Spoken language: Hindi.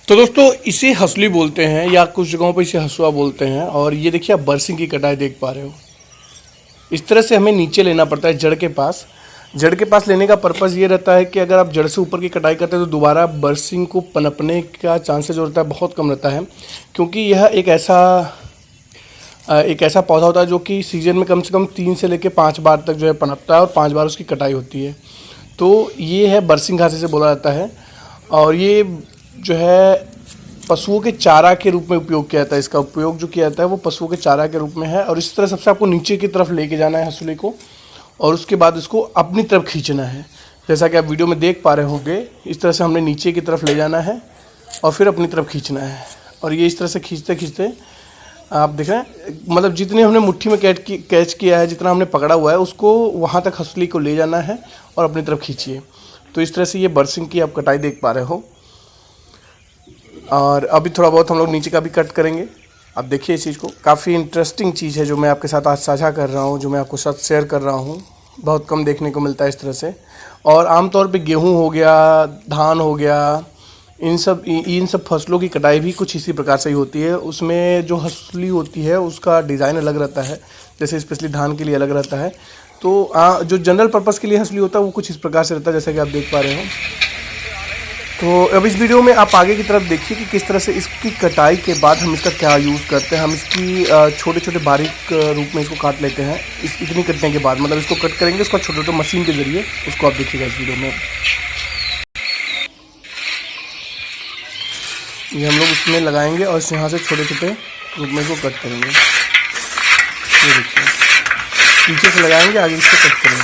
तो दोस्तों इसे हंसुली बोलते हैं या कुछ जगहों पर इसे हंसुआ बोलते हैं। और ये देखिए आप बरसिंग की कटाई देख पा रहे हो। इस तरह से हमें नीचे लेना पड़ता है जड़ के पास। जड़ के पास लेने का पर्पज़ ये रहता है कि अगर आप जड़ से ऊपर की कटाई करते हैं तो दोबारा बरसिंग को पनपने का चांसेस जो रहता है बहुत कम रहता है, क्योंकि यह एक ऐसा पौधा होता है जो कि सीजन में कम से कम 3 से लेकर 5 बार तक जो है पनपता है और 5 बार उसकी कटाई होती है। तो ये है बरसिंग घास इसे बोला जाता है। और ये जो है पशुओं के चारा के रूप में उपयोग किया जाता है। इसका उपयोग जो किया जाता है वो पशुओं के चारा के रूप में है। और इस तरह सबसे आपको नीचे की तरफ लेके जाना है हंसुली को, और उसके बाद इसको अपनी तरफ खींचना है। जैसा कि आप वीडियो में देख पा रहे होंगे, इस तरह से हमने नीचे की तरफ ले जाना है और फिर अपनी तरफ खींचना है। और ये इस तरह से खींचते खींचते आप देख रहे हैं, मतलब जितनी हमने मुट्ठी में कैच किया है, जितना हमने पकड़ा हुआ है, उसको वहाँ तक हंसुली को ले जाना है और अपनी तरफ खींचिए। तो इस तरह से ये बरसिंग की आप कटाई देख पा रहे हो। और अभी थोड़ा बहुत हम लोग नीचे का भी कट करेंगे। अब देखिए इस चीज़ को, काफ़ी इंटरेस्टिंग चीज़ है जो मैं आपके साथ आज साझा कर रहा हूँ, जो मैं आपको साथ शेयर कर रहा हूँ। बहुत कम देखने को मिलता है इस तरह से। और आमतौर पे गेहूँ हो गया, धान हो गया, इन सब फसलों की कटाई भी कुछ इसी प्रकार से ही होती है। उसमें जो हंसुली होती है उसका डिज़ाइन अलग रहता है, जैसे स्पेशली धान के लिए अलग रहता है। तो जो जनरल पर्पज़ के लिए हंसुली होता है वो कुछ इस प्रकार से रहता है, जैसा कि आप देख पा रहे हो। तो अब इस वीडियो में आप आगे की तरफ देखिए कि किस तरह से इसकी कटाई के बाद हम इसका क्या यूज़ करते हैं। हम इसकी छोटे छोटे बारीक रूप में इसको काट लेते हैं। इतनी कटने के बाद, मतलब इसको कट करेंगे उसको छोटे छोटे मशीन के ज़रिए, उसको आप देखिएगा इस वीडियो में। ये हम लोग इसमें लगाएंगे और यहाँ से छोटे छोटे रूप में इसको कट करेंगे। ये देखिए, पीछे से लगाएंगे, आगे इसको कट करेंगे।